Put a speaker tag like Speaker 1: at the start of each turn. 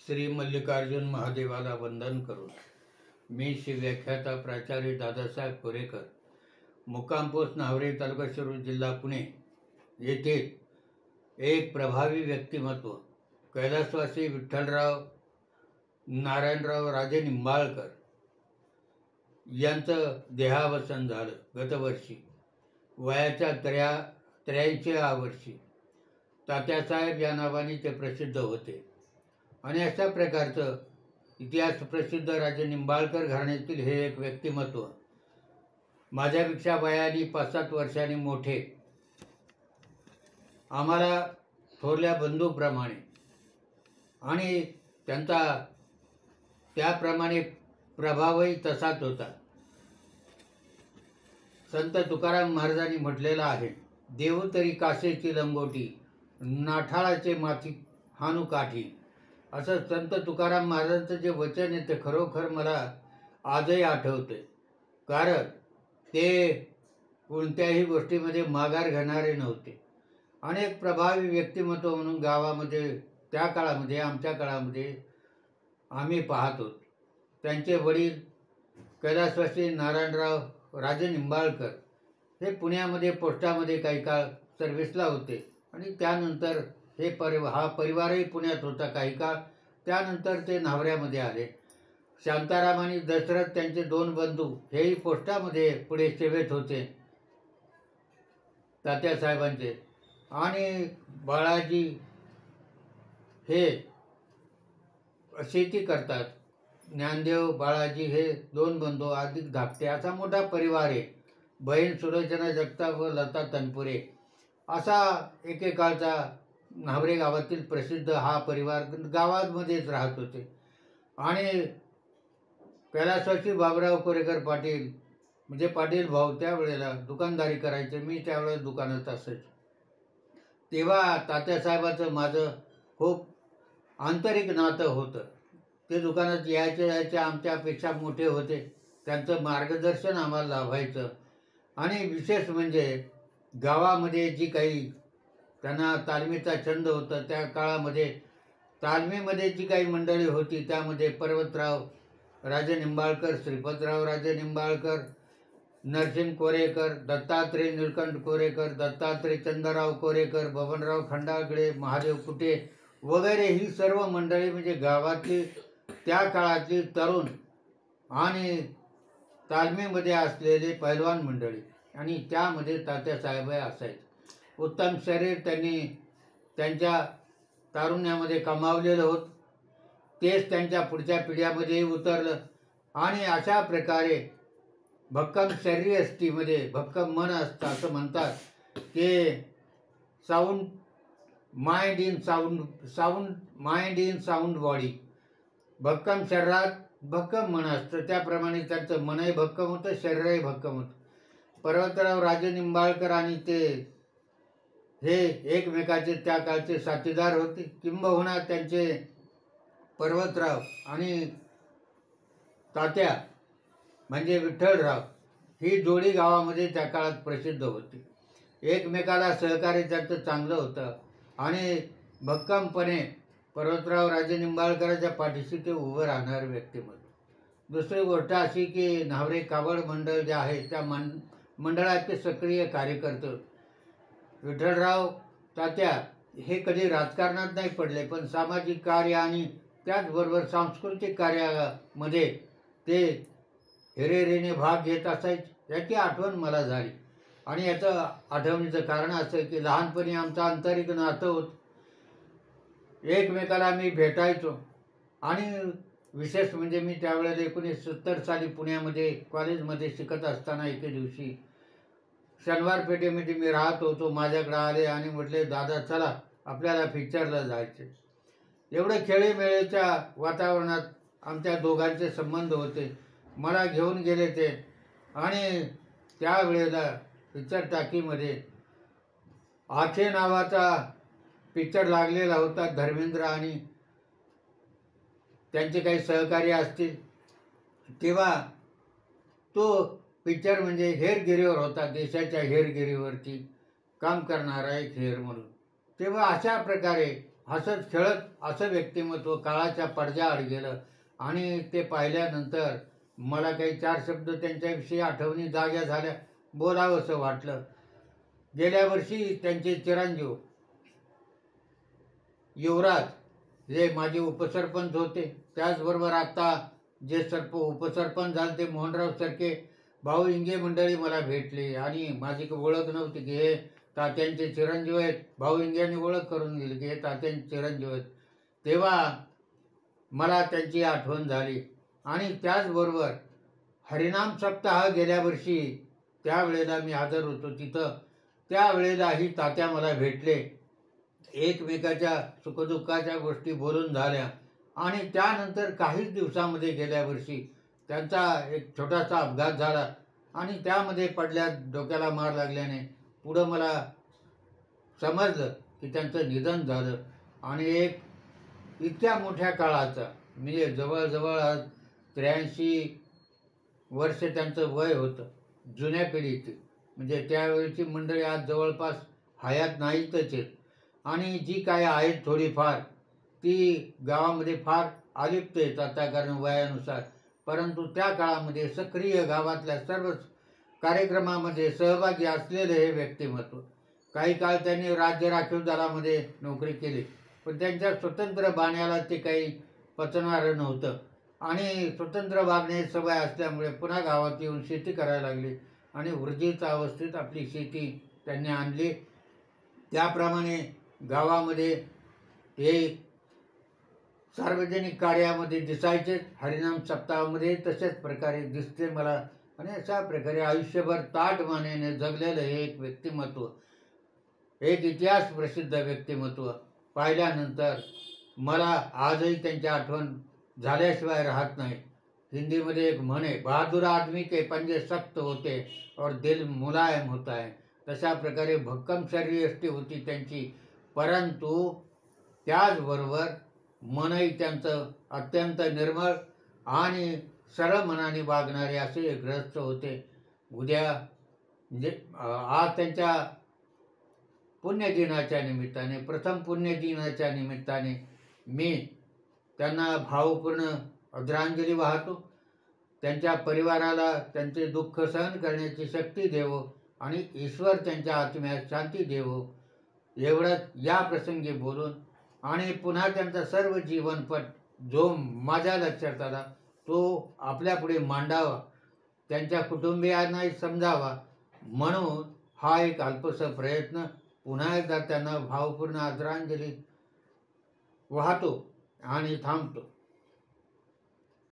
Speaker 1: श्री मल्लिकार्जुन महादेवाला वंदन करून मी श्री व्याख्याता प्राचार्य दादासाहेब कोरेकर, मुक्काम पोस्ट नावरे, तालुका शिरूर, जिल्हा पुणे येथे एक प्रभावी व्यक्तिमत्व कैलासवासी विठ्ठलराव नारायणराव राजे निंबाळकर यांचं देहावसन झालं गतवर्षी वयाच्या 83व्या वर्षी. तात्यासाहेब या नावाने ते प्रसिद्ध होते आणि अशा प्रकारचं इतिहास प्रसिद्ध राजे निंबाळकर घराण्यातील हे एक व्यक्तिमत्व माझ्यापेक्षा वयाने 5-7 वर्षांनी मोठे, आम्हाला थोरल्या बंधूप्रमाणे, आणि त्यांचा त्याप्रमाणे प्रभावही तसाच होता. संत तुकाराम महाराजांनी म्हटलेलं आहे, देऊ तरी कासेची लंगोटी, नाठाळाचे माथी हानू काठी. असं संत तुकाराम महाराजांचं जे वचन आहे ते खरोखर मला आजही आठवते. कारण ते कोणत्याही गोष्टीमध्ये माघार घेणारे नव्हते. अनेक प्रभावी व्यक्तिमत्व म्हणून गावामध्ये त्या काळामध्ये, आमच्या काळामध्ये आम्ही पाहत होतो. त्यांचे वडील कैलासवासी नारायणराव राजे निंबाळकर हे पुण्यामध्ये पोस्टामध्ये काही काळ सर्व्हिसला होते आणि त्यानंतर हा परिवारही पुण्यात होता काही काळ. त्यानंतर ते न्हावऱ्यामध्ये आले. शांताराम आणि दशरथ त्यांचे 2 बंधू हेही पोस्टामध्ये पुढे सेवेत होते तात्यासाहेबांचे. आणि बाळाजी हे शेती करतात. ज्ञानदेव, बाळाजी हे 2 बंधू अधिक धाकटे, असा मोठा परिवार आहे. बहीण सुलोचना जगताप व लता तनपुरे असा एकेकाळचा न्हावरे गावातील प्रसिद्ध हा परिवार गावामध्येच राहत होते. आणि कैलासवासी बाबुराव कोरेकर पाटील म्हणजे पाटील भाऊ त्यावेळेला दुकानदारी करायचे. मी त्यावेळेला दुकानात असायचो. तेव्हा तात्यासाहेबाचं माझं खूप आंतरिक नातं होतं. ते दुकानात यायचे आमच्यापेक्षा मोठे होते. त्यांचं मार्गदर्शन आम्हाला लाभायचं. आणि विशेष म्हणजे गावामध्ये जी काही त्यांना तालमीचा छंद होता, त्या काळामध्ये तालमीमध्ये जी काही मंडळी होती त्यामध्ये पर्वतराव राजे निंबाळकर, श्रीपतराव राजे निंबाळकर, नरसिंह कोरेकर, दत्तात्रय निळकंठ कोरेकर, दत्तात्रय चंद्रराव कोरेकर, बबनराव खंडागळे, महादेव कुटे वगैरे ही सर्व मंडळी म्हणजे गावातली त्या काळातली तरुण आणि तालमीमध्ये असलेले पैलवान मंडळी, आणि त्यामध्ये तात्यासाहेब असायचे. उत्तम शरीर त्यांनी त्यांच्या तारुण्यामध्ये कमावलेलं होतं. तेच त्यांच्या पुढच्या पिढ्यामध्येही उतरलं. आणि अशा प्रकारे भक्कम शरीरयष्टीमध्ये भक्कम मन असतं असं म्हणतात. ते sound mind in sound body. भक्कम शरीरात भक्कम मन असतं, त्याप्रमाणे त्यांचं मनही भक्कम होतं, शरीरही भक्कम होतं. पर्वतराव राजे निंबाळकर आणि ते हे एकमेकाचे त्या काळचे साथीदार होते. किंबहुना त्यांचे पर्वतराव आणि तात्या म्हणजे विठ्ठलराव ही जोडी गावामध्ये त्या काळात प्रसिद्ध होती. एकमेकाला सहकार्य त्यांचं चांगलं होतं आणि भक्कमपणे पर्वतराव राजे निंबाळकरांच्या पाठीशी ते उभं राहणारे व्यक्तिमत्व. दुसरी गोष्ट अशी की न्हावरे कावड मंडळ जे आहे त्या मंडळाचे सक्रिय कार्यकर्ते विठ्ठलराव तात्या हे कधी राजकारणात नाही पडले, पण सामाजिक कार्य आणि त्याचबरोबर सांस्कृतिक कार्यामध्ये ते हिरिरीने भाग घेत असायचे. याची आठवण मला झाली. आणि याचं आठवणीचं कारण असं की लहानपणी आमचं आंतरिक नातं होतं. एकमेकाला मी भेटायचो. आणि विशेष म्हणजे मी त्यावेळेला 1970 साली पुण्यामध्ये कॉलेजमध्ये शिकत असताना एके दिवशी शनिवार पेठेमध्ये मी राहत होतो. माझ्याकडे आले आणि म्हटले, दादा चला आपल्याला पिक्चरला जायचे. एवढं खेळीमेळीच्या वातावरणात आमच्या दोघांचे संबंध होते. मला घेऊन गेले ते. आणि त्यावेळेला पिक्चर टाकीमध्ये आखे नावाचा पिक्चर लागलेला होता. धर्मेंद्र आणि त्यांचे काही सहकारी असतील. तेव्हा तो पिक्चर म्हणजे हेरगिरीवर होता, देशाच्या हेरगिरीवरती काम करणारा एक हेर म्हणून. तेव्हा अशा प्रकारे हसत खेळत असं व्यक्तिमत्व काळाच्या पडद्याआड गेलं आणि ते पाहिल्यानंतर मला काही 4 शब्द त्यांच्याविषयी आठवणी जाग्या झाल्या, बोलावंसं वाटलं. गेल्या वर्षी त्यांचे चिरंजीव युवराज जे माजी उपसरपंच होते, त्याचबरोबर आता जे उपसरपंच झाले ते मोहनराव सरके, भाऊ इंगे मंडळी मला भेटली आणि माझी ओळख नव्हती की हे तात्यांचे चिरंजीव आहेत. भाऊ इंग्यांनी ओळख करून दिली की हे तात्यांचे चिरंजीव आहेत. तेव्हा मला त्यांची आठवण झाली. आणि त्याचबरोबर हरिनाम सप्ताह गेल्या वर्षी त्यावेळेला मी हजर होतो तिथं. त्यावेळेलाही तात्या मला भेटले. एकमेकाच्या सुखदुःखाच्या गोष्टी बोलून झाल्या आणि त्यानंतर काहीच दिवसामध्ये गेल्या वर्षी त्यांचा एक छोटासा अपघात झाला आणि त्यामध्ये पडल्या, डोक्याला मार लागल्याने पुढं मला समजलं की त्यांचं निधन झालं. आणि एक इतक्या मोठ्या काळाचा, म्हणजे जवळजवळ 83 वर्ष त्यांचं वय होतं, जुन्या पिढीची. म्हणजे त्यावेळीची मंडळी आज जवळपास हयात नाहीतच आहेत आणि जी काय आहेत थोडीफार ती गावामध्ये फार अलिप्त आहेत आता, कारण वयानुसार. परंतु त्या काळामध्ये सक्रिय गावातल्या सर्वच कार्यक्रमामध्ये सहभागी असलेले हे व्यक्तिमत्व. काही काळ त्यांनी राज्य राखीव दलामध्ये नोकरी केली, पण त्यांच्या स्वतंत्र बाण्याला ते काही पचणारं नव्हतं आणि स्वतंत्र वागण्याची सवय असल्यामुळे पुन्हा गावात येऊन शेती करायला लागली आणि ऊर्जित अवस्थेत आपली शेती त्यांनी आणली. त्याप्रमाणे गावामध्ये हे सार्वजनिक कार्यामध्ये दिसायचे, हरिनाम सप्ताहामध्ये तशाच प्रकारे दिसते मला. आणि अशा प्रकारे आयुष्यभर ताठमानेने जगलेलं हे एक व्यक्तिमत्व, एक इतिहास प्रसिद्ध व्यक्तिमत्व पाहिल्यानंतर मला आजही त्यांची आठवण झाल्याशिवाय राहत नाही. हिंदीमध्ये एक म्हण आहे, बहादूर आदमी के पंजे सख्त होते और दिल मुलायम होता है. तशा प्रकारे भक्कम शरीरयष्टी होती त्यांची, परंतु त्याचबरोबर मनही त्यांचं अत्यंत निर्मळ आणि सरळ मनाने वागणारे असे एक गृहस्थ होते. उद्या म्हणजे आज त्यांच्या पुण्यदिनाच्या निमित्ताने, प्रथम पुण्यदिनाच्या निमित्ताने मी त्यांना भावपूर्ण आदरांजली वाहतो. त्यांच्या परिवाराला त्यांचे दुःख सहन करण्याची शक्ती देवो आणि ईश्वर त्यांच्या आत्म्यास शांती देवो, एवढंच या प्रसंगी बोलून आणि पुन्हा त्यांचा सर्व जीवनपट जो माझ्या लक्षात आला तो आपल्यापुढे मांडावा, त्यांच्या कुटुंबियांनाही समजावा, म्हणून हा एक अल्पसा प्रयत्न. पुन्हा एकदा त्यांना भावपूर्ण आदरांजली वाहतो आणि थांबतो.